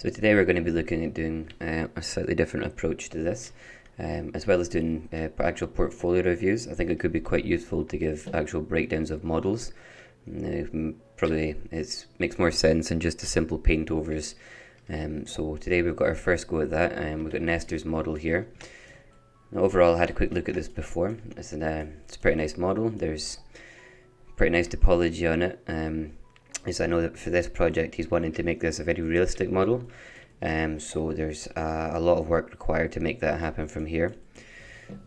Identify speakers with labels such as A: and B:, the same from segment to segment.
A: So today we're going to be looking at doing a slightly different approach to this, as well as doing actual portfolio reviews. I think it could be quite useful to give actual breakdowns of models. Probably it makes more sense than just a simple paint overs. So today we've got our first go at that, and we've got Nestor's model here. Now, overall, I had a quick look at this before. It's a pretty nice model. There's pretty nice topology on it. Is I know that for this project he's wanting to make this a very realistic model, so there's a lot of work required to make that happen from here.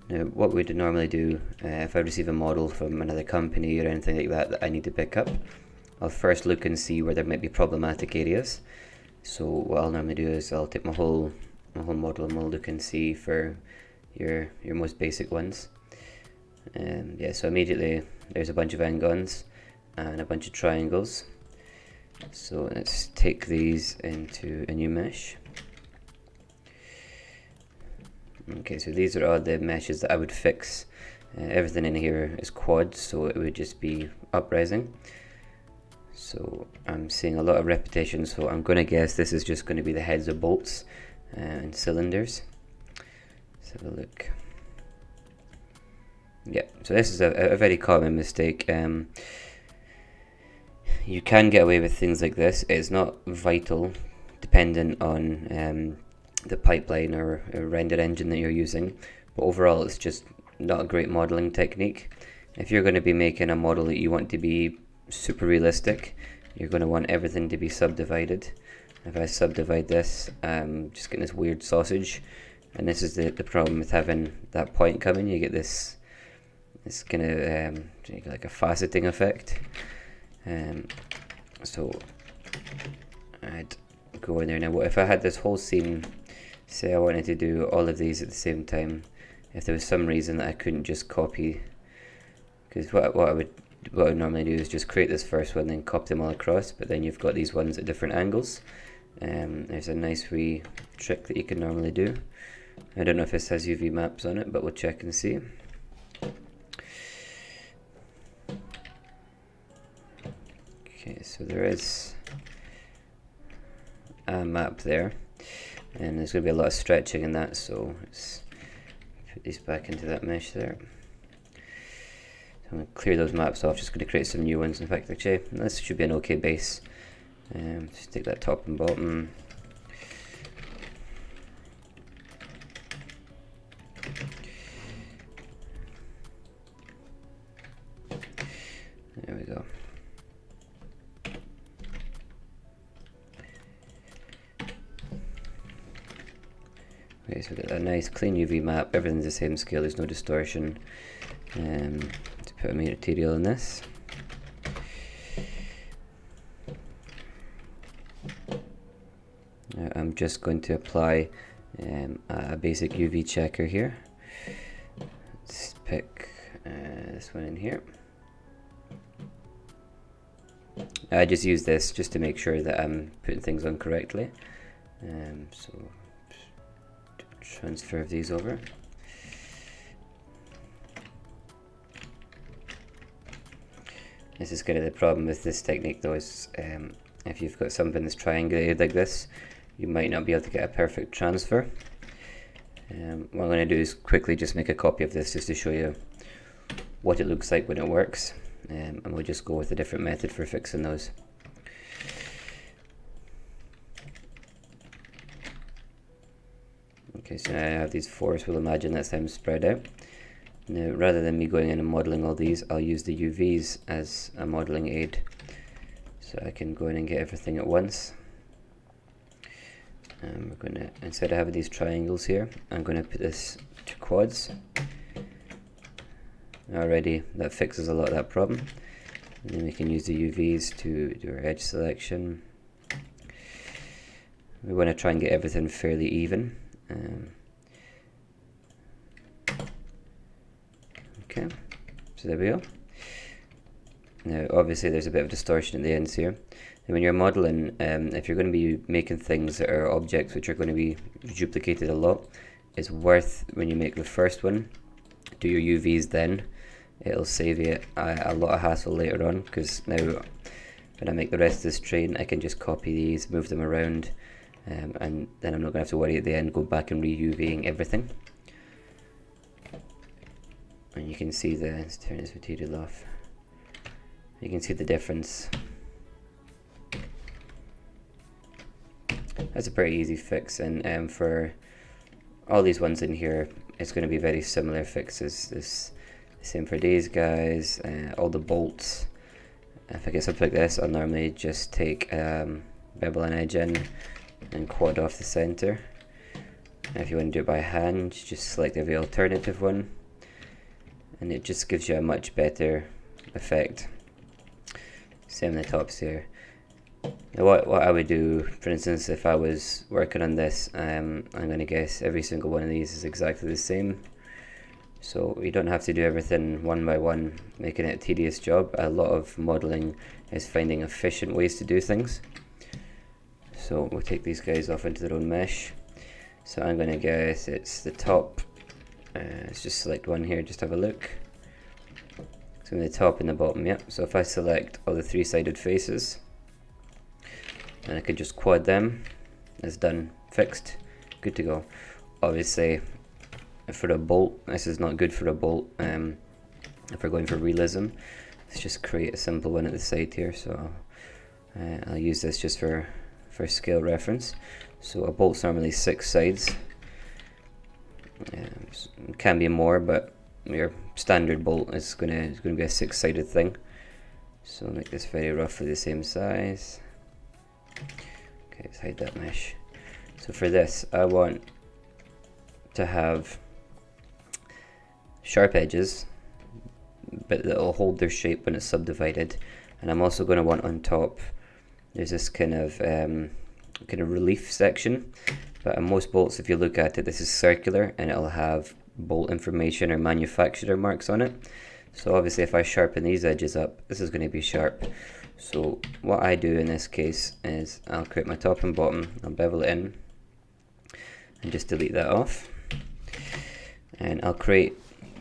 A: Now, what we'd normally do if I receive a model from another company or anything like that I need to pick up, I'll first look and see where there might be problematic areas. So what I'll normally do is I'll take my whole model and we'll look and see for your most basic ones. Yeah, so immediately there's a bunch of n-gons and a bunch of triangles. So let's take these into a new mesh. Okay, so these are all the meshes that I would fix. Everything in here is quads, so it would just be uprising. So I'm seeing a lot of repetition, so I'm going to guess this is just going to be the heads of bolts and cylinders. Let's have a look. Yeah, so this is a very common mistake. You can get away with things like this. It's not vital, dependent on the pipeline or render engine that you're using, but overall it's just not a great modeling technique. If you're going to be making a model that you want to be super realistic, you're going to want everything to be subdivided. If I subdivide this, I'm just getting this weird sausage, and this is the problem with having that point coming. You get this kind of like a faceting effect. So I'd go in there now. What if I had this whole scene, say I wanted to do all of these at the same time, if there was some reason that I couldn't just copy, because what I would normally do is just create this first one, then copy them all across, but then you've got these ones at different angles. There's a nice wee trick that you can normally do. I don't know if this has UV maps on it, but we'll check and see. Okay, so there is a map there, and there's going to be a lot of stretching in that, so let's put these back into that mesh there. So I'm going to clear those maps off, just going to create some new ones. In fact, actually, this should be an okay base. Just take that top and bottom. There we go. Okay, so we've got a nice clean UV map, everything's the same scale, there's no distortion. Let's put a material in this. Now I'm just going to apply a basic UV checker here. Let's pick this one in here. I just use this just to make sure that I'm putting things on correctly. So transfer these over. This is kind of the problem with this technique though, is if you've got something that's triangulated like this, you might not be able to get a perfect transfer. What I'm going to do is quickly just make a copy of this just to show you what it looks like when it works, and we'll just go with a different method for fixing those. Okay, so now I have these four, so we'll imagine that's them spread out. Now, rather than me going in and modeling all these, I'll use the UVs as a modeling aid. So I can go in and get everything at once. We're going to, instead of having these triangles here, I'm going to put this to quads. Already, that fixes a lot of that problem. And then we can use the UVs to do our edge selection. We want to try and get everything fairly even. Okay, so there we go. Now obviously there's a bit of distortion at the ends here. And when you're modeling, if you're going to be making things that are objects which are going to be duplicated a lot, it's worth, when you make the first one, do your UVs then. It'll save you a lot of hassle later on, because now when I make the rest of this train I can just copy these, move them around, and then I'm not going to have to worry at the end, go back and re-UVing everything. And you can see let's turn this material off. You can see the difference. That's a pretty easy fix, and for all these ones in here, it's going to be very similar fixes. The same for these guys, all the bolts. If I get something like this, I'll normally just take bevel an edge in and quad off the center. And if you want to do it by hand, just select every alternative one, and it just gives you a much better effect. Same on the tops here. Now what I would do, for instance, if I was working on this, I'm going to guess every single one of these is exactly the same. So you don't have to do everything one by one, making it a tedious job. A lot of modeling is finding efficient ways to do things. So we'll take these guys off into their own mesh. So I'm going to guess it's the top. Let's just select one here, just have a look. So the top and the bottom, yep. So if I select all the three-sided faces, and I could just quad them, it's done, fixed, good to go. Obviously, for a bolt, this is not good for a bolt. If we're going for realism, let's just create a simple one at the side here. So I'll use this just for scale reference. So a bolt's normally 6 sides. It can be more, but your standard bolt is gonna be a 6-sided thing. So make this very roughly the same size. Okay, let's hide that mesh. So for this, I want to have sharp edges, but that'll hold their shape when it's subdivided. And I'm also going to want on top, there's this kind of relief section. But on most bolts, if you look at it, this is circular, and it'll have bolt information or manufacturer marks on it. So obviously, if I sharpen these edges up, this is going to be sharp. So what I do in this case is I'll create my top and bottom, I'll bevel it in, and just delete that off. And I'll create,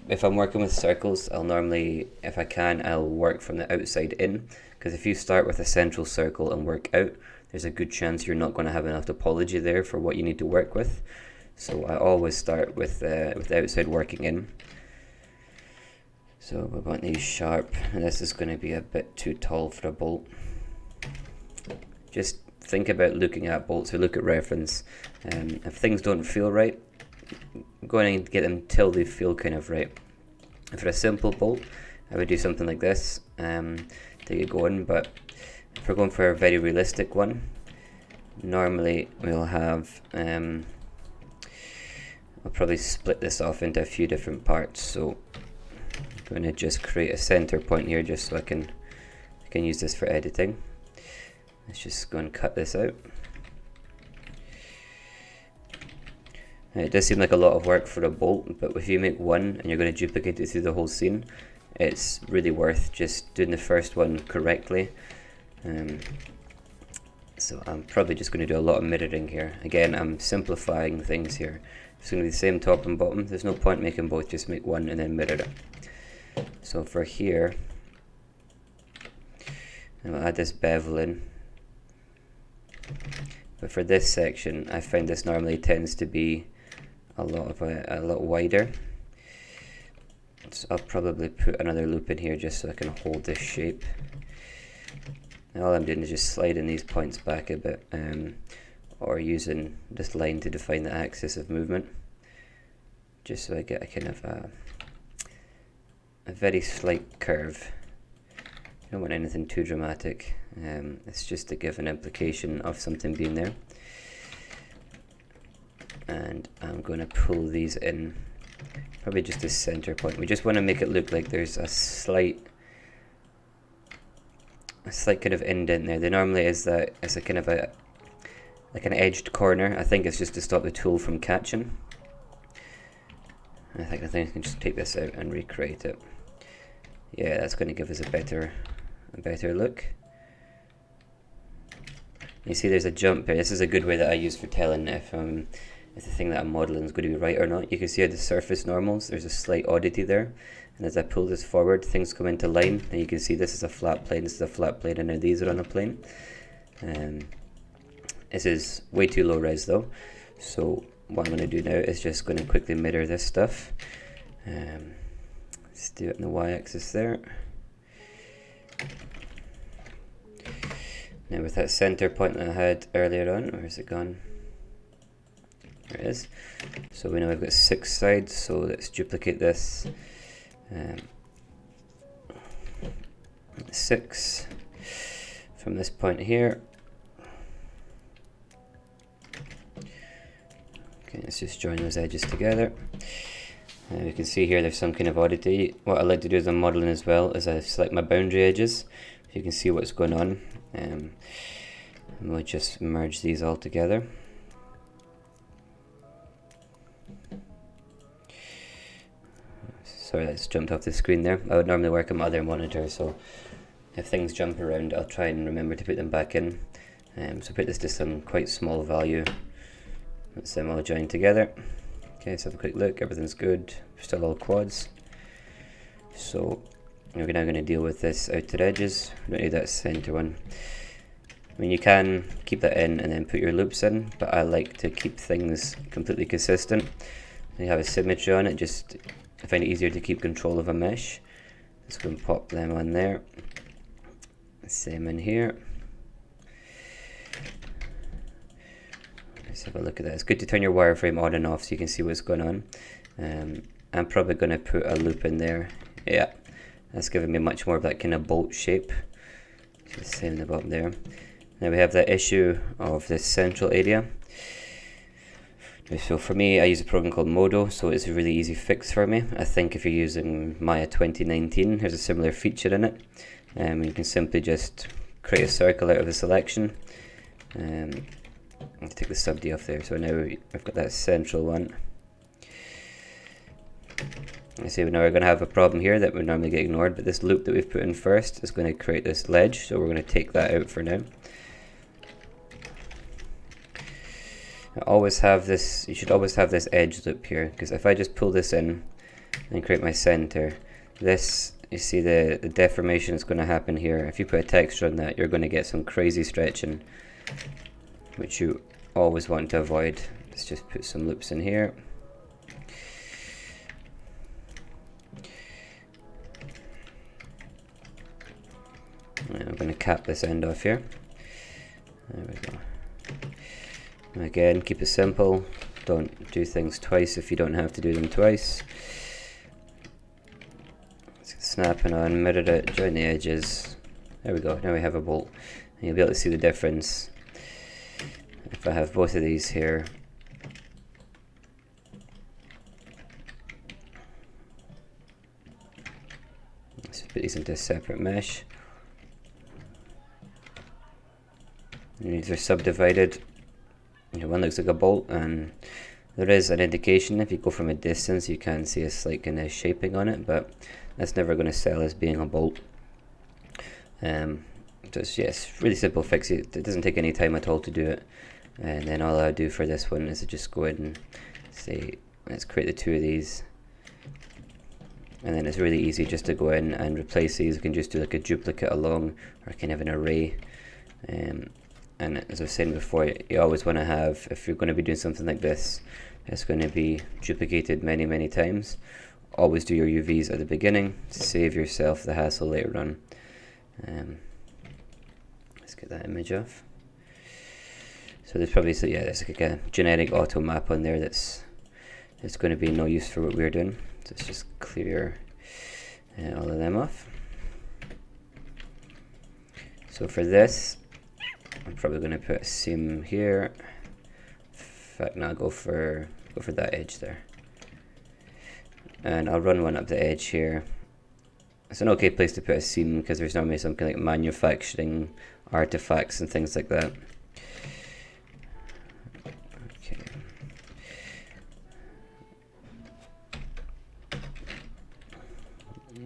A: if I'm working with circles, I'll normally, if I can, I'll work from the outside in, because if you start with a central circle and work out, there's a good chance you're not going to have enough topology there for what you need to work with. So I always start with the outside working in. So we want these sharp, and this is going to be a bit too tall for a bolt. Just think about looking at bolts or look at reference. If things don't feel right, go in and get them till they feel kind of right. For a simple bolt, I would do something like this to get going, but if we're going for a very realistic one, normally we'll have, I'll probably split this off into a few different parts. So I'm going to just create a center point here just so I can use this for editing. Let's just go and cut this out. It does seem like a lot of work for a bolt, but if you make one and you're going to duplicate it through the whole scene, it's really worth just doing the first one correctly. So I'm probably just going to do a lot of mirroring here. Again, I'm simplifying things here. It's going to be the same top and bottom. There's no point making both, just make one and then mirror it. So for here, I'll add this bevel in. But for this section, I find this normally tends to be a lot wider. So I'll probably put another loop in here just so I can hold this shape. And all I'm doing is just sliding these points back a bit, or using this line to define the axis of movement, just so I get a kind of a very slight curve. I don't want anything too dramatic. It's just to give an implication of something being there. And I'm going to pull these in, probably just a center point. We just want to make it look like there's a slight kind of indent there. There normally is that, it's a kind of like an edged corner. I think it's just to stop the tool from catching. I think I can just take this out and recreate it. Yeah, that's going to give us a better look. You see there's a jump here. This is a good way that I use for telling if the thing that I'm modeling is going to be right or not. You can see how the surface normals, there's a slight oddity there. And as I pull this forward, things come into line. And you can see this is a flat plane, this is a flat plane, and now these are on a plane. This is way too low res though, so what I'm going to do now is just going to quickly mirror this stuff. Let's do it in the y-axis there. Now with that center point that I had earlier on, where's it gone? There it is. So we know we've got 6 sides, so let's duplicate this. 6 from this point here. Okay, let's just join those edges together. You can see here there's some kind of oddity. What I like to do as I'm modeling as well is I select my boundary edges, so you can see what's going on. And we'll just merge these all together. Sorry, that's jumped off the screen there. I would normally work on my other monitor, so if things jump around, I'll try and remember to put them back in. So put this to some quite small value. Let's them all join together. Okay, let's have a quick look. Everything's good. Still all quads. So we're now going to deal with this outer edges. We don't need that center one. I mean, you can keep that in and then put your loops in, but I like to keep things completely consistent. You have a symmetry on it. Just I find it easier to keep control of a mesh. Let's go and pop them on there. Same in here. Let's have a look at that. It's good to turn your wireframe on and off so you can see what's going on. I'm probably going to put a loop in there. Yeah, that's giving me much more of that kind of bolt shape. Just same in the bottom there. Now we have that issue of this central area. So for me, I use a program called Modo, so it's a really easy fix for me. I think if you're using Maya 2019, there's a similar feature in it. You can simply just create a circle out of the selection. I'll take the sub D off there, so now I've got that central one. I see now we're going to have a problem here that would normally get ignored, but this loop that we've put in first is going to create this ledge, so we're going to take that out for now. I always have this, you should always have this edge loop here, because if I just pull this in and create my center, this, you see the deformation is going to happen here. If you put a texture on that, you're going to get some crazy stretching, which you always want to avoid. Let's just put some loops in here. And I'm going to cap this end off here. There we go. Again, keep it simple. Don't do things twice if you don't have to do them twice. Snap it on, mirror it, join the edges. There we go, now we have a bolt. And you'll be able to see the difference if I have both of these here. Let's put these into a separate mesh. And these are subdivided. One looks like a bolt, and there is an indication. If you go from a distance, you can see a slight kind of shaping on it, but that's never going to sell as being a bolt. Just yes, really simple fix. It doesn't take any time at all to do it. And then all I do for this one is to just go ahead and say, let's create the 2 of these. And then it's really easy just to go in and replace these. You can just do like a duplicate along, or kind of an array. And as I was saying before, you always want to have, if you're going to be doing something like this, it's going to be duplicated many, many times. Always do your UVs at the beginning to save yourself the hassle later on. Let's get that image off. So there's probably, so yeah, there's like a generic auto map on there that's going to be no use for what we're doing. So let's just clear all of them off. So for this, I'm probably going to put a seam here. In fact, no, I'll go for that edge there, and I'll run one up the edge here. It's an okay place to put a seam because there's normally some kind of like manufacturing artifacts and things like that. Okay.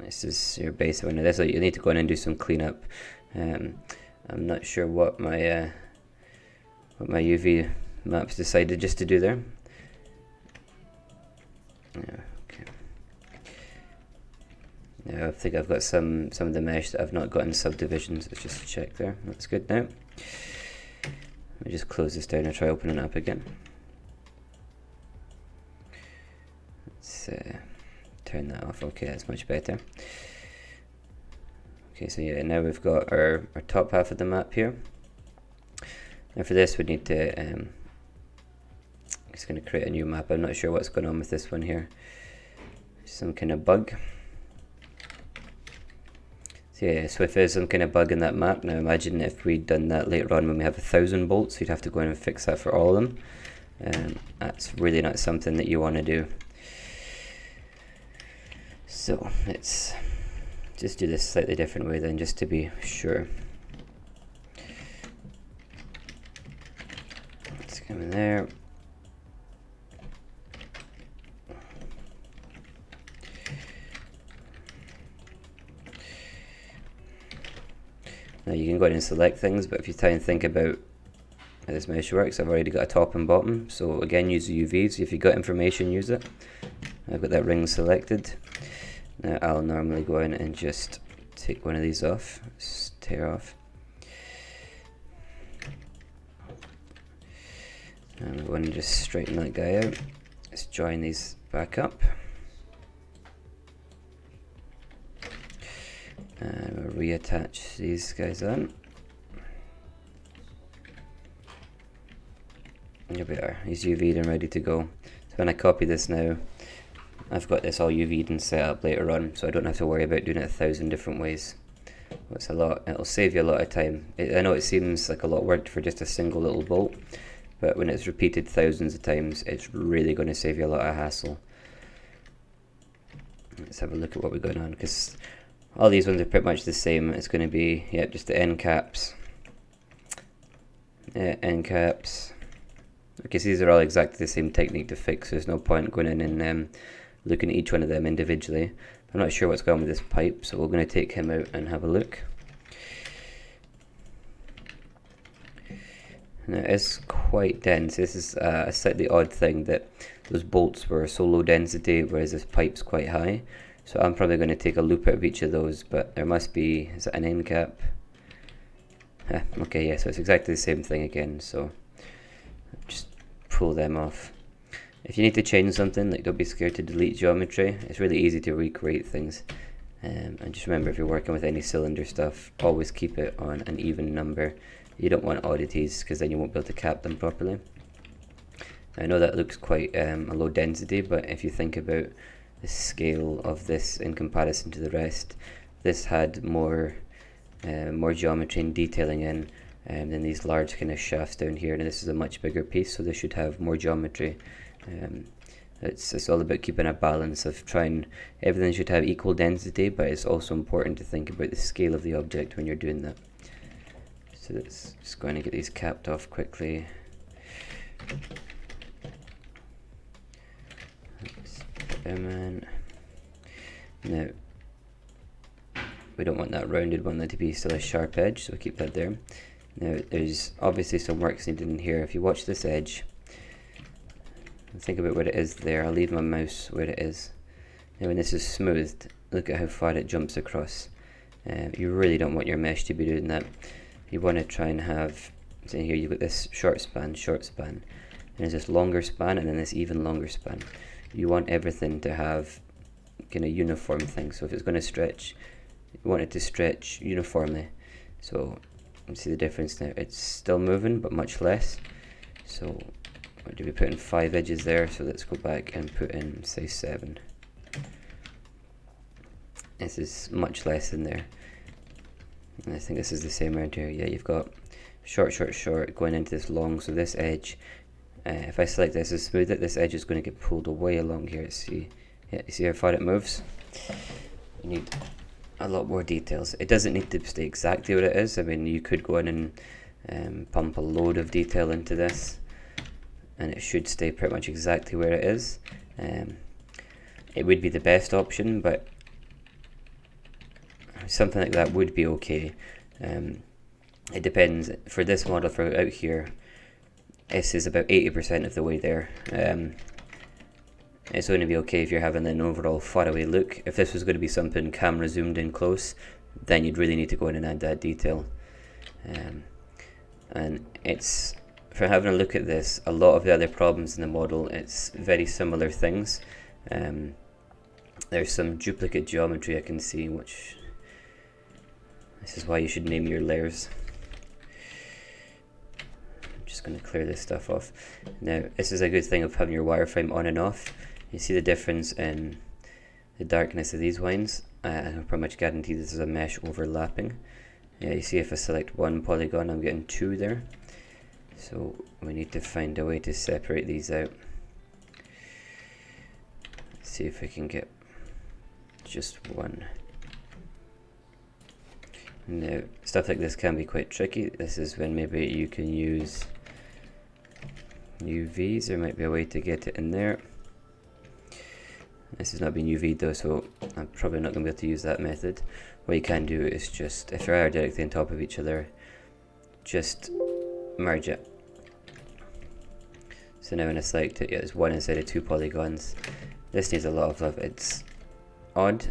A: This is your base window. This you need to go in and do some cleanup. I'm not sure what my UV maps decided just to do there. Yeah, okay. Now I think I've got some of the mesh that I've not got in subdivisions. Let's just check there. That's good now. Let me just close this down and try opening it up again. Let's turn that off. Okay, that's much better. Okay, so yeah, now we've got our top half of the map here. Now for this we need to, I'm just going to create a new map. I'm not sure what's going on with this one here. Some kind of bug. So yeah, so if there's some kind of bug in that map, now imagine if we'd done that later on when we have 1,000 bolts, you'd have to go in and fix that for all of them. That's really not something that you want to do. So let's just do this slightly different way then, just to be sure. Let's come in there. Now you can go in and select things, but if you try and think about how this mesh works, I've already got a top and bottom. So again, use the UVs. If you've got information, use it. I've got that ring selected. Now I'll normally go in and just take one of these off, just tear off. And we're going to just straighten that guy out. Let's join these back up. And we'll reattach these guys on. Here we are, he's UV'd and ready to go. So when I copy this now, I've got this all UV'd and set up later on, so I don't have to worry about doing it 1,000 different ways. It's a lot, it'll save you a lot of time. I know it seems like a lot of work for just a single little bolt, but when it's repeated thousands of times, it's really going to save you a lot of hassle. Let's have a look at what we're going on, because all these ones are pretty much the same. It's going to be, yep, just the end caps. End caps. Okay, so these are all exactly the same technique to fix. There's no point going in and looking at each one of them individually. I'm not sure what's going on with this pipe, so we're going to take him out and have a look. Now it is quite dense. This is a slightly odd thing that those bolts were so low density, whereas this pipe's quite high. So I'm probably going to take a loop out of each of those, but there must be, is it an end cap? Okay, yeah, so it's exactly the same thing again, so just pull them off. If you need to change something, like, don't be scared to delete geometry. It's really easy to recreate things. And just remember, if you're working with any cylinder stuff, always keep it on an even number. You don't want oddities, because then you won't be able to cap them properly. I know that looks quite a low density, but if you think about the scale of this in comparison to the rest, this had more geometry and detailing in than these large kind of shafts down here, and this is a much bigger piece, so this should have more geometry. It's all about keeping a balance of trying, everything should have equal density, but it's also important to think about the scale of the object when you're doing that. So let's just going to get these capped off quickly. Let's put them in. Now, we don't want that rounded one there to be still a sharp edge, so we'll keep that there. Now, there's obviously some work needed in here. If you watch this edge, and think about where it is there, I'll leave my mouse where it is. Now when this is smoothed, look at how far it jumps across. You really don't want your mesh to be doing that. You want to try and have, so here you've got this short span, and there's this longer span, and then this even longer span. You want everything to have kind of uniform things. So if it's going to stretch, you want it to stretch uniformly. So you see the difference there. It's still moving, but much less. So what do we put in 5 edges there? So let's go back and put in, say, 7. This is much less in there. And I think this is the same around here. Yeah, you've got short, short, short going into this long. So this edge, if I select this and smooth it, this edge is going to get pulled away along here. See, yeah, you see how far it moves? You need a lot more details. It doesn't need to stay exactly what it is. I mean, you could go in and pump a load of detail into this, and it should stay pretty much exactly where it is. It would be the best option, but something like that would be okay. It depends. For this model, for out here, this is about 80% of the way there. It's going to be okay if you're having an overall faraway look. If this was going to be something camera zoomed in close, then you'd really need to go in and add that detail. And it's for having a look at this, a lot of the other problems in the model, it's very similar things. There's some duplicate geometry I can see, which this is why you should name your layers. I'm just going to clear this stuff off. Now, this is a good thing of having your wireframe on and off. You see the difference in the darkness of these lines. I can pretty much guarantee this is a mesh overlapping. Yeah, you see if I select one polygon, I'm getting two there. So we need to find a way to separate these out. Let's see if we can get just one. Now, stuff like this can be quite tricky. This is when maybe you can use UVs. There might be a way to get it in there. This has not been UV'd though, so I'm probably not going to be able to use that method. What you can do is just, if they are directly on top of each other, just merge it. So now when I select it, yeah, it's one instead of two polygons. This needs a lot of love. It's odd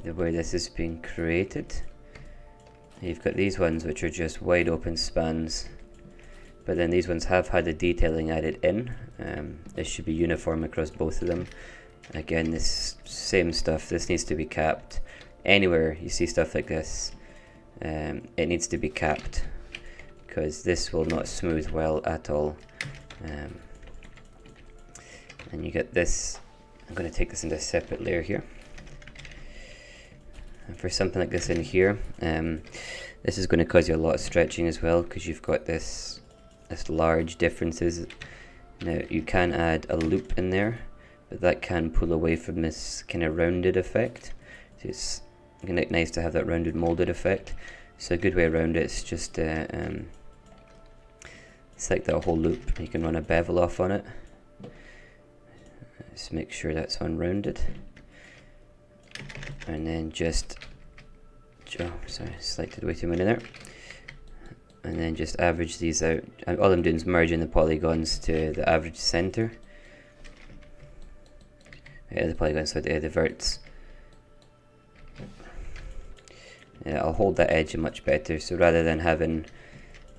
A: the way this is being created. You've got these ones which are just wide open spans, but then these ones have had the detailing added in. This should be uniform across both of them. Again, this same stuff, this needs to be capped. Anywhere you see stuff like this, it needs to be capped, because this will not smooth well at all. And you get this. I'm going to take this into a separate layer here. And for something like this in here, this is going to cause you a lot of stretching as well, because you've got this large differences. Now you can add a loop in there, but that can pull away from this kind of rounded effect. So it's nice to have that rounded molded effect. So a good way around it is just select that whole loop. You can run a bevel off on it. Just make sure that's unrounded, and then just selected way too many there, and then just average these out. And all I'm doing is merging the polygons to the average center. The polygons, so the verts. I'll hold that edge much better, so rather than having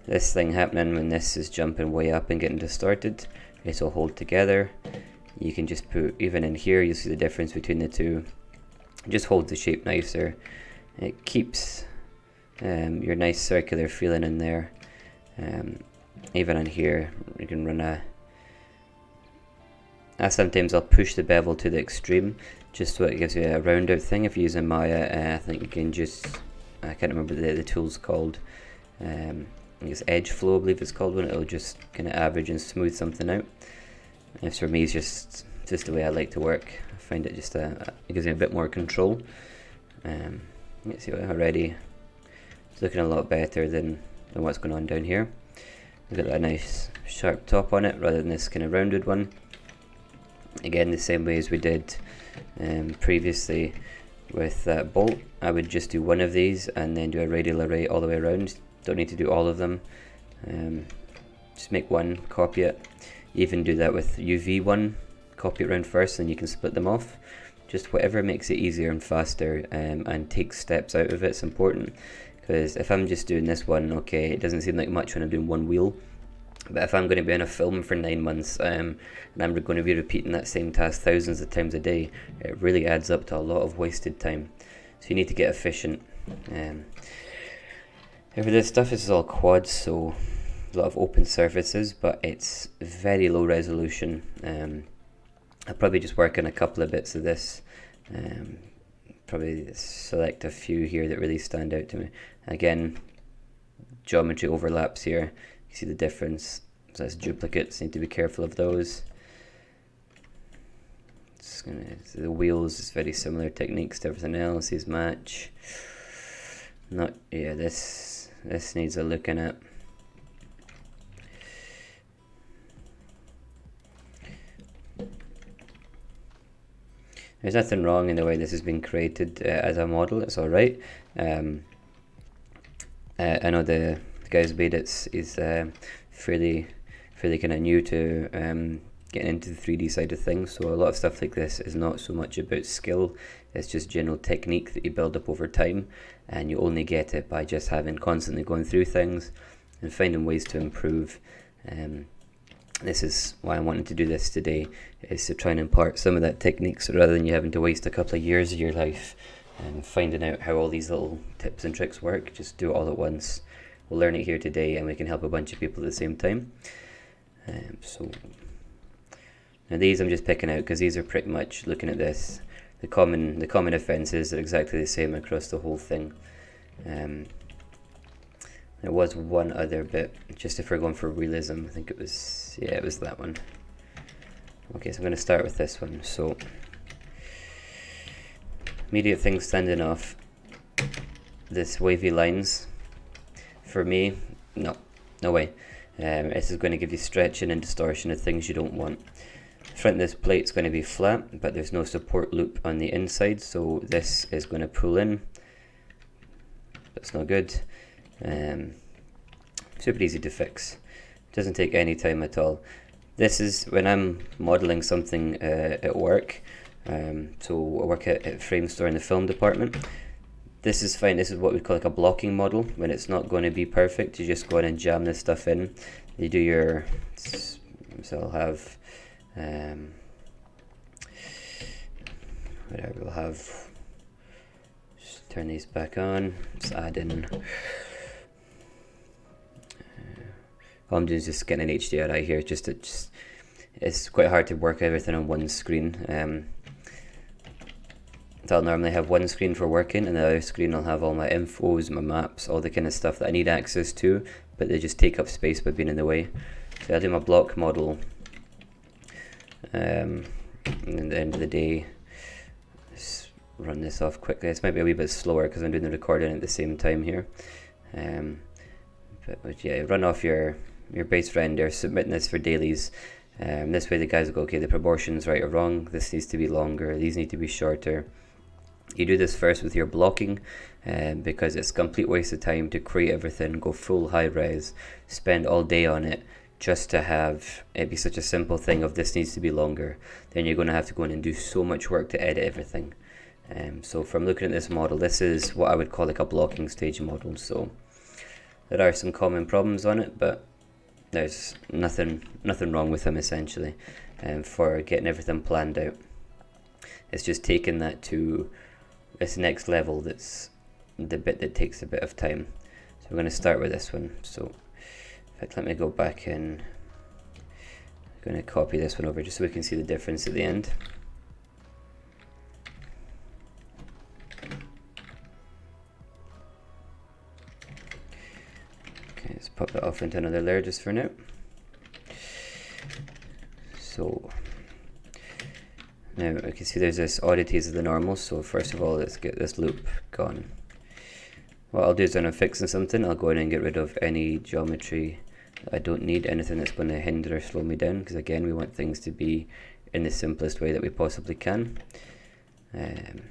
A: this thing happening when this is jumping way up and getting distorted, this will hold together. You can just put, even in here, you'll see the difference between the two. Just hold the shape nicer. It keeps your nice circular feeling in there. Even on here, you can run sometimes I'll push the bevel to the extreme, just so it gives you a round out thing. If you're using Maya, I think you can just, I can't remember the tool's called. I think it's Edge Flow, I believe it's called, when it'll just kind of average and smooth something out. And for me, it's just the way I like to work. I find it just it gives me a bit more control. You see already it's looking a lot better than what's going on down here. We've got that nice sharp top on it rather than this kind of rounded one. Again, the same way as we did previously with that bolt, I would just do one of these and then do a radial array all the way around. Don't need to do all of them. Just make one, copy it. Even do that with UV1, copy it around first, and you can split them off. Just whatever makes it easier and faster, and takes steps out of it's important. Because if I'm just doing this one, okay, it doesn't seem like much when I'm doing one wheel. But if I'm going to be in a film for 9 months, and I'm going to be repeating that same task thousands of times a day, it really adds up to a lot of wasted time. So you need to get efficient. For this stuff, this is all quads, so a lot of open surfaces, but it's very low resolution. I'll probably just work on a couple of bits of this. Probably select a few here that really stand out to me. Again, geometry overlaps here. You see the difference. So that's duplicates, need to be careful of those. The wheels is very similar techniques to everything else. These match. This needs a looking at. There's nothing wrong in the way this has been created as a model. It's all right. I know the guys who made it is fairly kind of new to getting into the 3D side of things. So a lot of stuff like this is not so much about skill. It's just general technique that you build up over time, and you only get it by just constantly going through things and finding ways to improve. This is why I wanted to do this today, is to try and impart some of that technique, so rather than you having to waste a couple of years of your life finding out how all these little tips and tricks work, just do it all at once. We'll learn it here today and we can help a bunch of people at the same time. So now these I'm just picking out because these are pretty much, looking at this, the common offences are exactly the same across the whole thing. There was one other bit, just if we're going for realism, I think it was, yeah, it was that one. Okay, so I'm going to start with this one. So immediate things standing off, this wavy lines, for me, no way. This is going to give you stretching and distortion of things you don't want. Front of this plate is going to be flat, but there's no support loop on the inside, so this is going to pull in. That's not good. Super easy to fix. Doesn't take any time at all. This is when I'm modeling something at work. So I work at Frame Store in the film department. This is fine. This is what we call like a blocking model. When it's not going to be perfect, you just go in and jam this stuff in. You do your, so I'll have whatever we'll have. Just turn these back on. Let's add in. All I'm doing is just getting an HDRI here. It's quite hard to work everything on one screen. So I'll normally have one screen for working, and the other screen I'll have all my infos, my maps, all the kind of stuff that I need access to, but they just take up space by being in the way. So I'll do my block model, and at the end of the day, just run this off quickly. This might be a wee bit slower because I'm doing the recording at the same time here. But yeah, run off your base render, submitting this for dailies. This way the guys will go, okay, the proportion's right or wrong, this needs to be longer, these need to be shorter. You do this first with your blocking, because it's a complete waste of time to create everything, go full high res, spend all day on it, just to have it be such a simple thing of this needs to be longer. Then you're going to have to go in and do so much work to edit everything. So from looking at this model, this is what I would call like a blocking stage model. So there are some common problems on it, but there's nothing wrong with them essentially, for getting everything planned out. It's just taking that to this next level, that's the bit that takes a bit of time. So we're going to start with this one. So in fact, let me go back in. I'm going to copy this one over just so we can see the difference at the end. Okay, let's pop that off into another layer just for now. So now I can see there's this oddities of the normal, so first of all let's get this loop gone. What I'll do is when I'm fixing something, I'll go in and get rid of any geometry that I don't need, anything that's going to hinder or slow me down, because again we want things to be in the simplest way that we possibly can. Okay,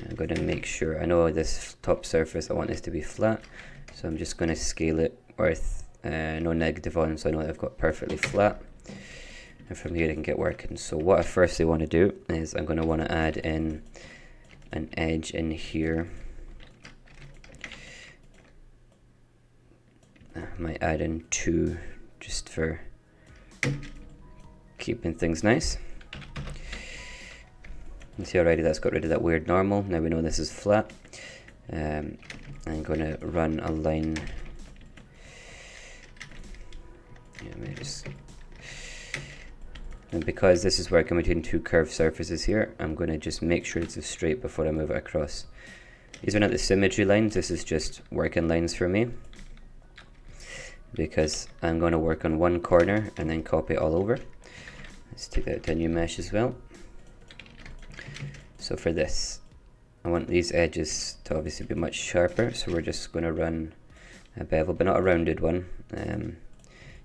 A: I'm going to make sure, I know this top surface, I want this to be flat, so I'm just going to scale it with no negative on, so I know that I've got perfectly flat. And from here I can get working. So what I firstly want to do is I'm going to want to add in an edge in here. I might add in 2 just for keeping things nice. You see already that's got rid of that weird normal. Now we know this is flat. I'm going to run a line. Yeah, maybe just. And because this is working between 2 curved surfaces here, I'm going to just make sure it's straight before I move it across. These are not the symmetry lines, this is just working lines for me, because I'm going to work on one corner and then copy it all over. Let's take that to a new mesh as well. So for this, I want these edges to obviously be much sharper, so we're just going to run a bevel, but not a rounded one.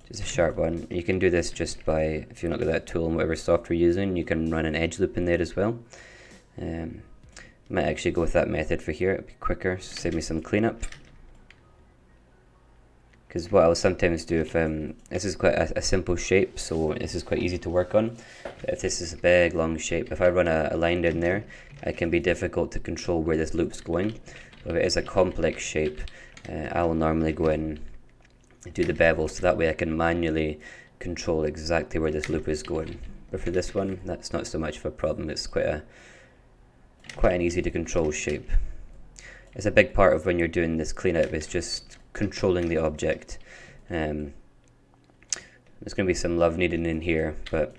A: Just a sharp one. You can do this just by, if you're not got that tool and whatever software you're using, you can run an edge loop in there as well. Might actually go with that method for here, it'd be quicker, so save me some cleanup. Because what I'll sometimes do if, this is quite a simple shape, so this is quite easy to work on. But if this is a big long shape, if I run a line down there, it can be difficult to control where this loop's going. But if it is a complex shape, I will normally go in and do the bevel, so that way I can manually control exactly where this loop is going. But for this one, that's not so much of a problem. It's quite an easy to control shape. It's a big part of when you're doing this cleanup, is just controlling the object. There's going to be some love needed in here, but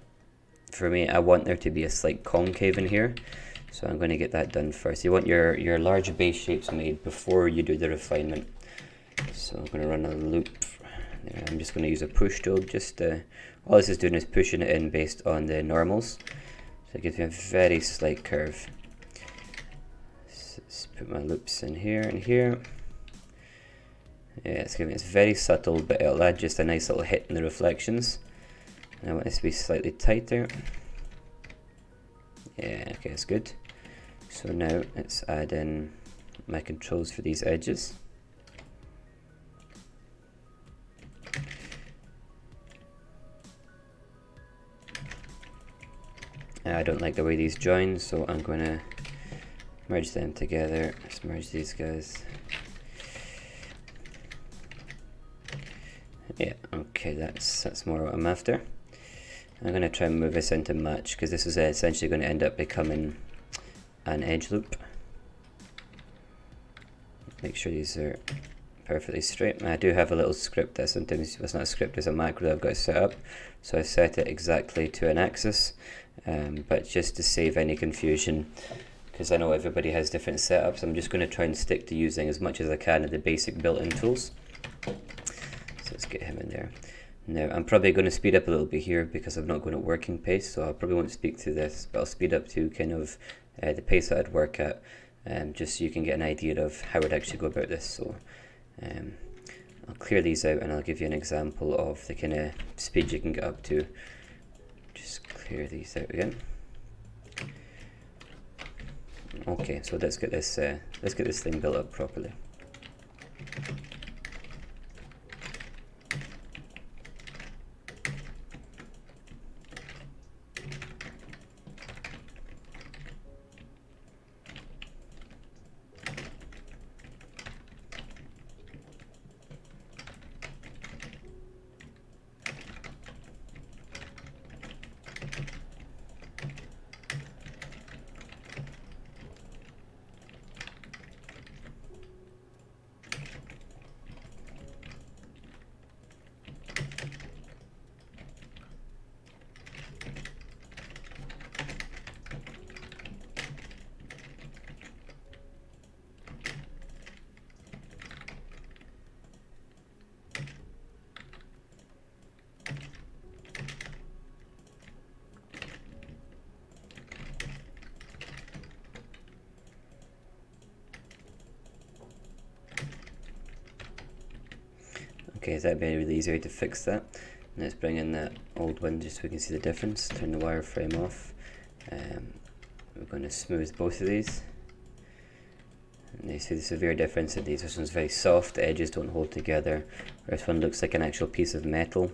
A: for me, I want there to be a slight concave in here, so I'm going to get that done first. You want your large base shapes made before you do the refinement. So I'm going to run a loop. I'm just going to use a push tool. All this is doing is pushing it in based on the normals, so it gives me a very slight curve. Let's put my loops in here and here. Yeah, it's very subtle, but it'll add just a nice little hit in the reflections. And I want this to be slightly tighter. Yeah, okay, that's good. So now let's add in my controls for these edges. I don't like the way these join, so I'm going to merge them together. Let's merge these guys. Yeah, okay, that's more what I'm after. I'm going to try and move this into match, because this is essentially going to end up becoming an edge loop. Make sure these are perfectly straight. I do have a little script that sometimes, it's not a script, it's a macro that I've got to set up. So I set it exactly to an axis, but just to save any confusion, because I know everybody has different setups, I'm just going to try and stick to using as much as I can of the basic built-in tools. So let's get him in there. Now I'm probably going to speed up a little bit here because I'm not going at working pace, so I probably won't speak through this, but I'll speed up to kind of the pace that I'd work at, just so you can get an idea of how I'd actually go about this. So I'll clear these out and I'll give you an example of the kind of speed you can get up to. Just clear these out again. Okay, so let's get this thing built up properly. Okay, so that'd be a really easy way to fix that. Let's bring in that old one just so we can see the difference. Turn the wireframe off. We're going to smooth both of these. And you see the severe difference in these. This one's very soft, the edges don't hold together. This one looks like an actual piece of metal.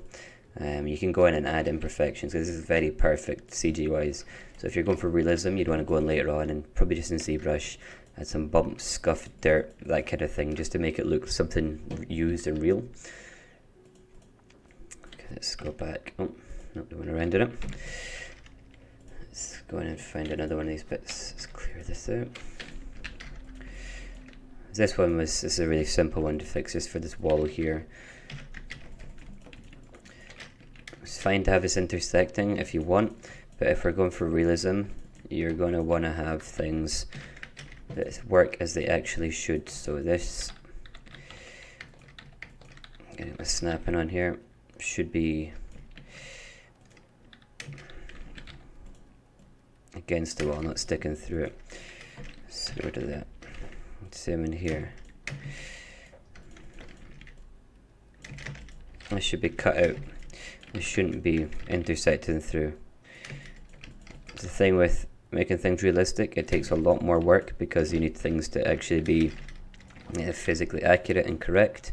A: You can go in and add imperfections, because this is very perfect CG wise. So if you're going for realism, you'd want to go in later on and probably just in ZBrush add some bumps, scuff, dirt, that kind of thing, just to make it look something used and real. Okay, let's go back. Oh, no, don't want to render it. Let's go in and find another one of these bits. Let's clear this out. This is a really simple one to fix, just for this wall here. It's fine to have this intersecting if you want, but if we're going for realism, you're going to want to have things that work as they actually should. So this, getting my snapping on here, should be against the wall, not sticking through it. Let's get rid of that. Same in here. This should be cut out. This shouldn't be intersecting through. The thing with making things realistic, it takes a lot more work because you need things to actually be physically accurate and correct.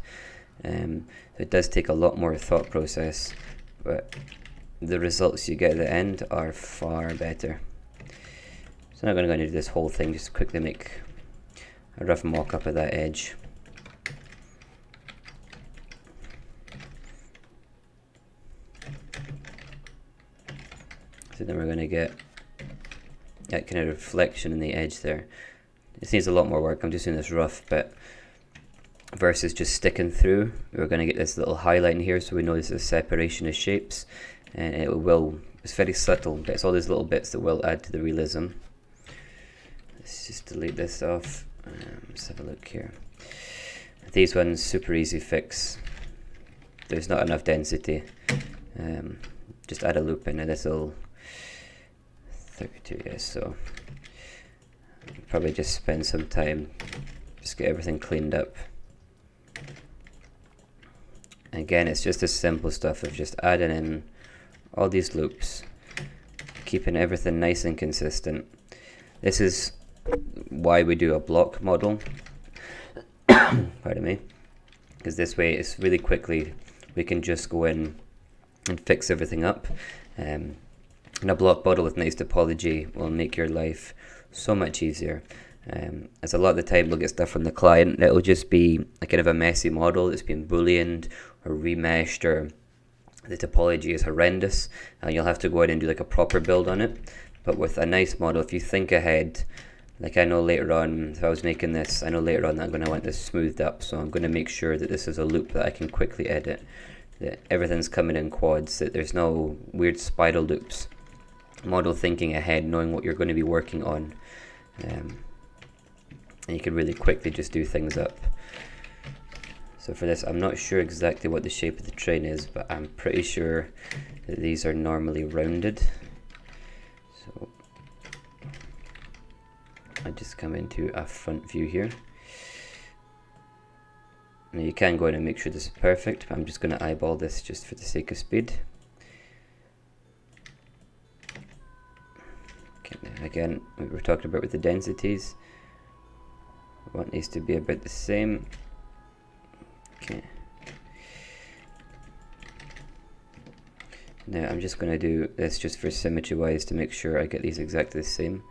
A: So it does take a lot more thought process, but the results you get at the end are far better. So I'm not going to do this whole thing, just quickly make a rough mock-up of that edge. so then we're going to get that kind of reflection in the edge there. This needs a lot more work. I'm just doing this rough bit versus just sticking through. We're going to get this little highlight in here so we know this is separation of shapes, and it's very subtle, but it's all these little bits that will add to the realism. Let's just delete this off. Let's have a look here. These ones, super easy fix. There's not enough density. Just add a loop in, and this will 32, yes, so probably just spend some time, just get everything cleaned up. Again, it's just the simple stuff of just adding in all these loops, keeping everything nice and consistent. This is why we do a block model, pardon me, because this way it's really quickly, we can just go in and fix everything up. And a block model with nice topology will make your life so much easier. As a lot of the time we'll get stuff from the client that will just be a kind of a messy model that's been booleaned or remeshed, or the topology is horrendous, and you'll have to go in and do like a proper build on it. But with a nice model, if you think ahead, like I know later on, if I was making this, I know later on that I'm going to want this smoothed up, so I'm going to make sure that this is a loop that I can quickly edit, that everything's coming in quads, that there's no weird spiral loops. Model thinking ahead, knowing what you're going to be working on, and you can really quickly just do things up. So for this, I'm not sure exactly what the shape of the train is, but I'm pretty sure that these are normally rounded. So I just come into a front view here. Now you can go in and make sure this is perfect, but I'm just going to eyeball this just for the sake of speed. Okay, now again, we were talking about with the densities. I want these to be about the same. Okay. Now I'm just going to do this just for symmetry wise to make sure I get these exactly the same.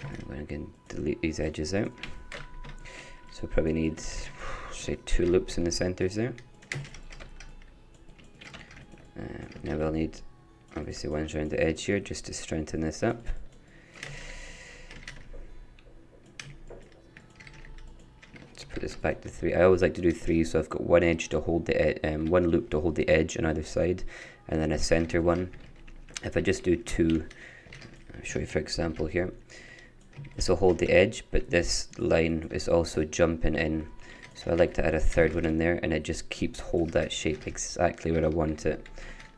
A: I'm going to again delete these edges out. So probably need, say, 2 loops in the centers there. Now we'll need obviously ones around the edge here just to strengthen this up. Put this back to 3. I always like to do 3, so I've got one edge to hold the one loop to hold the edge on either side, and then a center one. If I just do 2, I'll show you for example here. This will hold the edge, but this line is also jumping in, so I like to add a 3rd one in there, and it just keeps hold that shape exactly where I want it.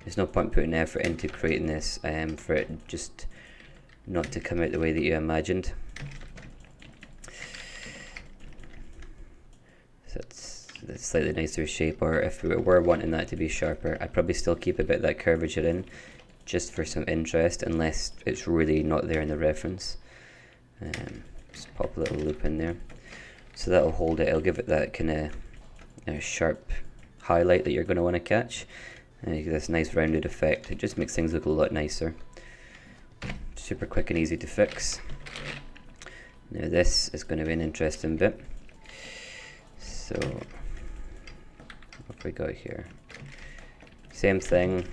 A: There's no point putting effort into creating this for it just not to come out the way that you imagined. That's a slightly nicer shape, or if we were wanting that to be sharper, I'd probably still keep a bit of that curvature in just for some interest, unless it's really not there in the reference. Just pop a little loop in there, so that'll hold it. It'll give it that kind of sharp highlight that you're going to want to catch, and you get this nice rounded effect. It just makes things look a lot nicer. Super quick and easy to fix. Now this is going to be an interesting bit. So what have we got here? Same thing,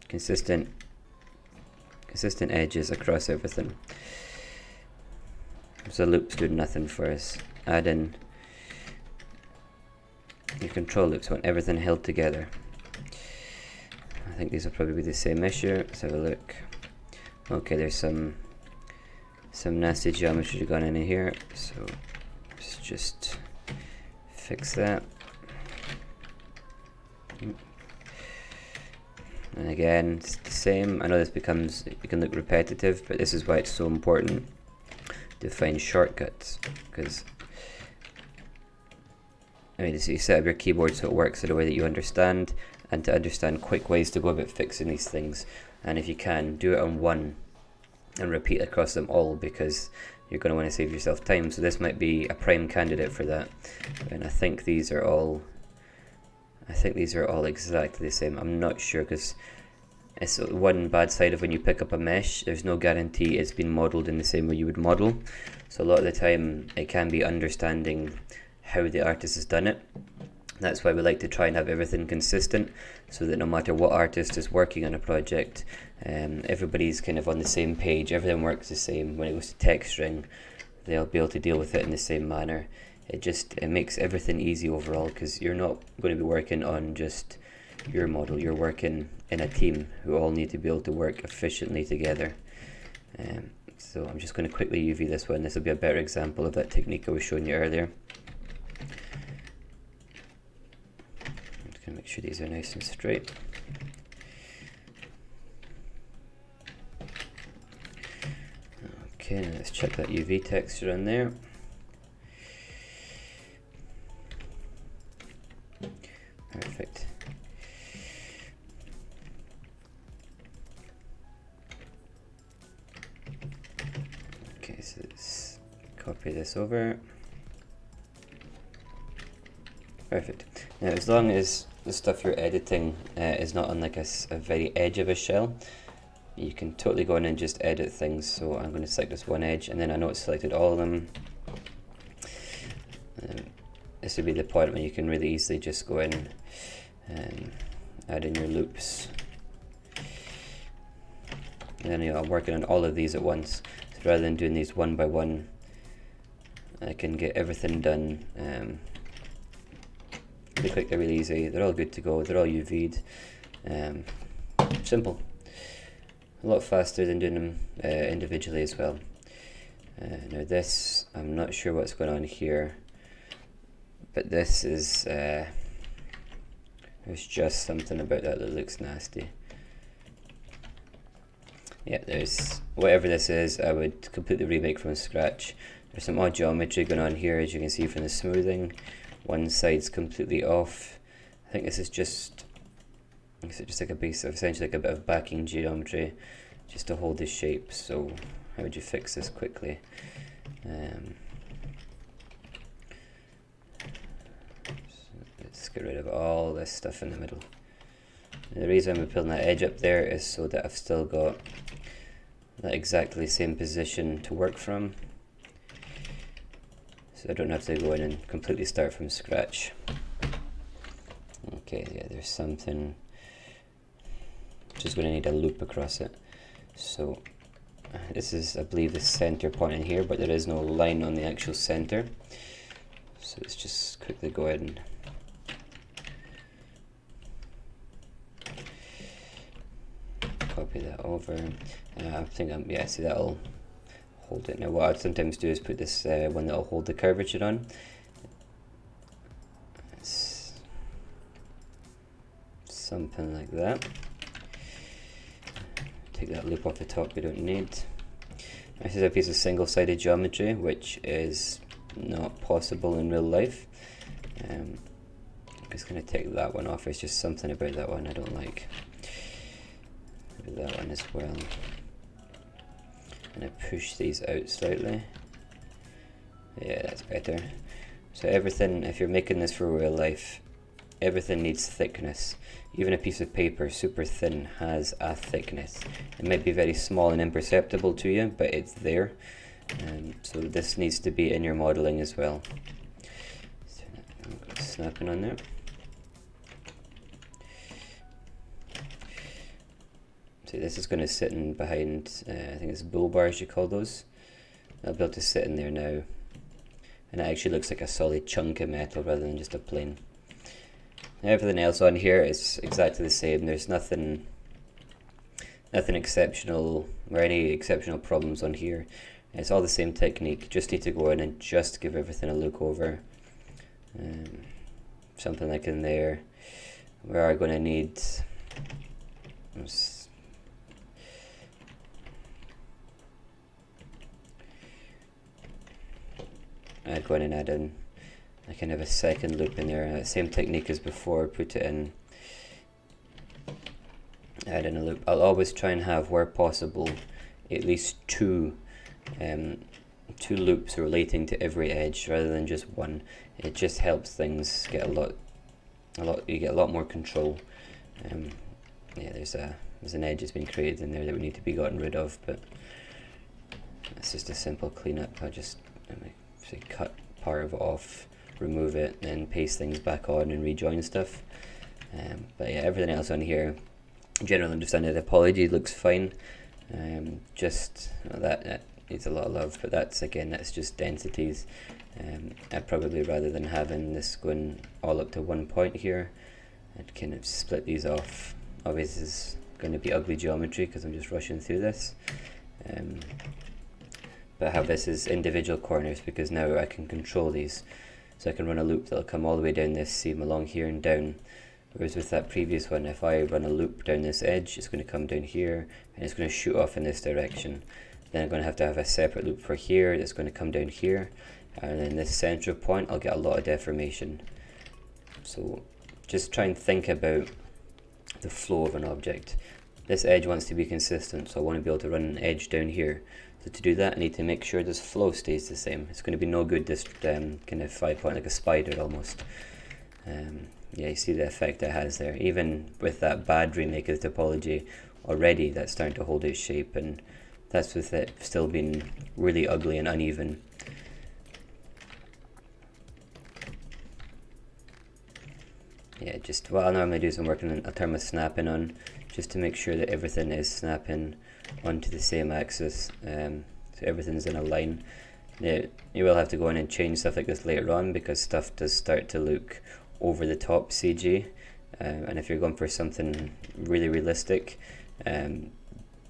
A: consistent edges across everything. So loops do nothing for us. Add in your control loops, want everything held together. I think these will probably be the same issue. Let's have a look. Okay, there's some nasty geometry gone in here, so let's just fix that. And again, it's the same. I know this it can look repetitive, but this is why it's so important to find shortcuts, because you set up your keyboard so it works in a way that you understand, and to understand quick ways to go about fixing these things. And if you can, do it on one and repeat across them all, because you're going to want to save yourself time. So this might be a prime candidate for that. And I think these are all exactly the same. I'm not sure, because it's one bad side of when you pick up a mesh, there's no guarantee it's been modeled in the same way you would model. So a lot of the time it can be understanding how the artist has done it. That's why we like to try and have everything consistent, so that no matter what artist is working on a project, everybody's kind of on the same page, everything works the same. When it goes to texturing, they'll be able to deal with it in the same manner. It makes everything easy overall, because you're not going to be working on just your model, you're working in a team who all need to be able to work efficiently together. So I'm just going to quickly UV this one. This will be a better example of that technique I was showing you earlier. I'm just going to make sure these are nice and straight. Okay, now let's check that UV texture on there. Perfect. Okay, so let's copy this over. Perfect. Now, as long as the stuff you're editing is not on like a very edge of a shell, you can totally go in and just edit things. So I'm going to select this one edge, and then I know it's selected all of them. This would be the point where you can really easily just go in and add in your loops. And then I'm working on all of these at once. So rather than doing these one by one, I can get everything done really quick, they're really easy. They're all good to go. They're all UV'd. Simple. A lot faster than doing them individually as well. Now this, I'm not sure what's going on here, but this is, there's just something about that that looks nasty. Yeah, there's, whatever this is, I would completely remake from scratch. There's some odd geometry going on here, as you can see from the smoothing. One side's completely off. I think this is just like a base of essentially like a bit of backing geometry just to hold the shape. So how would you fix this quickly? Let's get rid of all this stuff in the middle. And the reason I'm pulling that edge up there is so that I've still got that exactly same position to work from. So I don't have to go in and completely start from scratch. Okay, yeah, there's something. Just going to need a loop across it. So this is, I believe, the center point in here, but there is no line on the actual center. So let's just quickly go ahead and copy that over. I think yeah, see, that'll hold it. Now what I'd sometimes do is put this one that'll hold the curvature on. It's something like that. Take that loop off the top we don't need. This is a piece of single-sided geometry, which is not possible in real life. I'm just going to take that one off. There's just something about that one I don't like. That one as well. I'm going to push these out slightly. Yeah, that's better. So everything, if you're making this for real life, everything needs thickness. Even a piece of paper, super thin, has a thickness. It might be very small and imperceptible to you, but it's there. So this needs to be in your modeling as well. Snapping on there. So this is going to sit in behind, I think it's bull bars you call those. I'll be able to sit in there now. And it actually looks like a solid chunk of metal rather than just a plane. Everything else on here is exactly the same. There's nothing exceptional or any exceptional problems on here. It's all the same technique. Just need to go in and just give everything a look over. Something like in there, we are going to need I'd go in and add in I can have a second loop in there. Same technique as before, put it in, add in a loop. I'll always try and have, where possible, at least two loops relating to every edge rather than just one. It just helps things get you get a lot more control. Yeah, there's an edge that's been created in there that we need to be gotten rid of, but that's just a simple cleanup. I just cut part of it off remove it, and paste things back on and rejoin stuff. But yeah, everything else on here, general understanding the topology looks fine. Just that needs a lot of love, but that's just densities. I'd probably, rather than having this going all up to one point here, I'd kind of split these off. Obviously this is going to be ugly geometry because I'm just rushing through this, but have this as individual corners because now I can control these. So I can run a loop that'll come all the way down this seam along here and down. Whereas with that previous one, if I run a loop down this edge, it's going to come down here and it's going to shoot off in this direction. Then I'm going to have a separate loop for here that's going to come down here, and then this central point I'll get a lot of deformation. So just try and think about the flow of an object. This edge wants to be consistent, so I want to be able to run an edge down here. So to do that, I need to make sure this flow stays the same. It's going to be no good this kind of 5-point, like a spider almost. Yeah, you see the effect it has there. Even with that bad remake of the topology, already that's starting to hold its shape, and that's with it still being really ugly and uneven. Yeah, just what I'll normally do is I'm working on a term of snapping on, just to make sure that everything is snapping onto the same axis, so everything's in a line. Now, you will have to go in and change stuff like this later on because stuff does start to look over the top CG, and if you're going for something really realistic,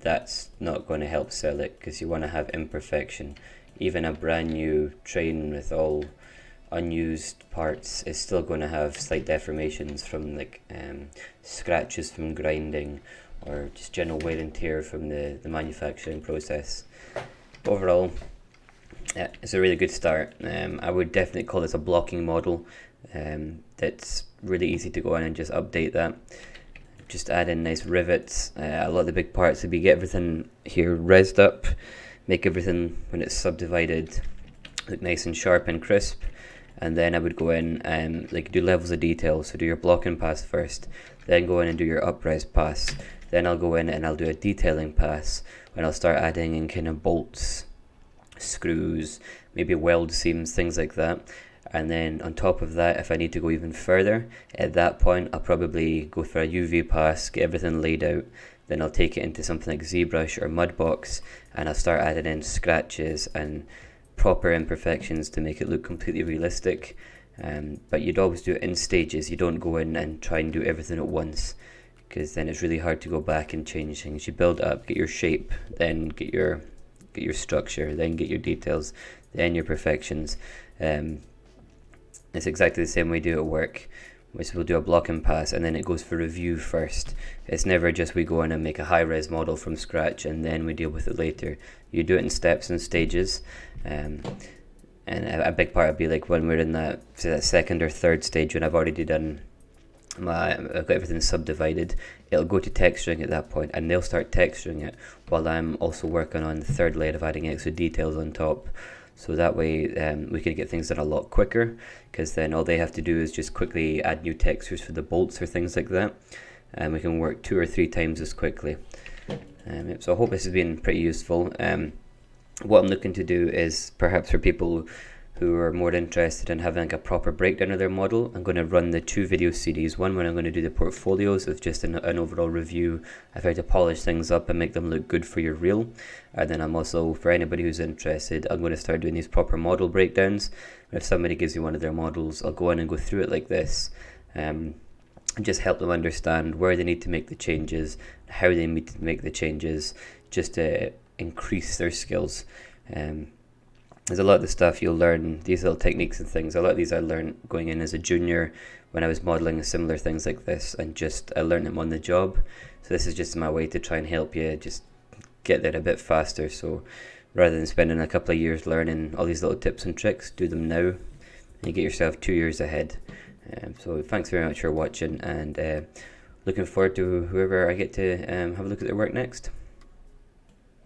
A: that's not going to help sell it because you want to have imperfection. Even a brand new train with all unused parts is still going to have slight deformations from like scratches from grinding or just general wear and tear from the manufacturing process. Overall, it's a really good start. I would definitely call this a blocking model. That's really easy to go in and just update that. Just add in nice rivets. A lot of the big parts would be get everything here resed up, make everything when it's subdivided look nice and sharp and crisp, and then I would go in and like do levels of detail. So do your blocking pass first, then go in and do your up-res pass. Then I'll go in and I'll do a detailing pass, and I'll start adding in kind of bolts, screws, maybe weld seams, things like that. And then on top of that, if I need to go even further, at that point I'll probably go for a UV pass, get everything laid out. Then I'll take it into something like ZBrush or Mudbox, and I'll start adding in scratches and proper imperfections to make it look completely realistic. But you'd always do it in stages. You don't go in and try and do everything at once, because then it's really hard to go back and change things. You build up, get your shape, then get your structure, then get your details, then your perfections. It's exactly the same way we do at work, which we'll do a blocking pass and then it goes for review first. It's never just we go in and make a high-res model from scratch and then we deal with it later. You do it in steps and stages, and a big part would be like when we're in that second or third stage, when I've already done I've got everything subdivided, it'll go to texturing at that point, and they'll start texturing it while I'm also working on the third layer of adding extra details on top. So that way we can get things done a lot quicker, because then all they have to do is just quickly add new textures for the bolts or things like that, and we can work 2 or 3 times as quickly. So I hope this has been pretty useful. What I'm looking to do is, perhaps for people who are more interested in having like a proper breakdown of their model, I'm going to run the 2 video CDs. One when I'm going to do the portfolios of just an overall review of how to polish things up and make them look good for your reel. And then I'm also, for anybody who's interested, I'm going to start doing these proper model breakdowns. If somebody gives me one of their models, I'll go in and go through it like this, and just help them understand where they need to make the changes, how they need to make the changes, just to increase their skills. There's a lot of the stuff you'll learn, these little techniques and things, a lot of these I learned going in as a junior when I was modelling similar things like this, and just I learned them on the job. So this is just my way to try and help you just get there a bit faster. So rather than spending a couple of years learning all these little tips and tricks, do them now and you get yourself 2 years ahead. So thanks very much for watching, and looking forward to whoever I get to have a look at their work next.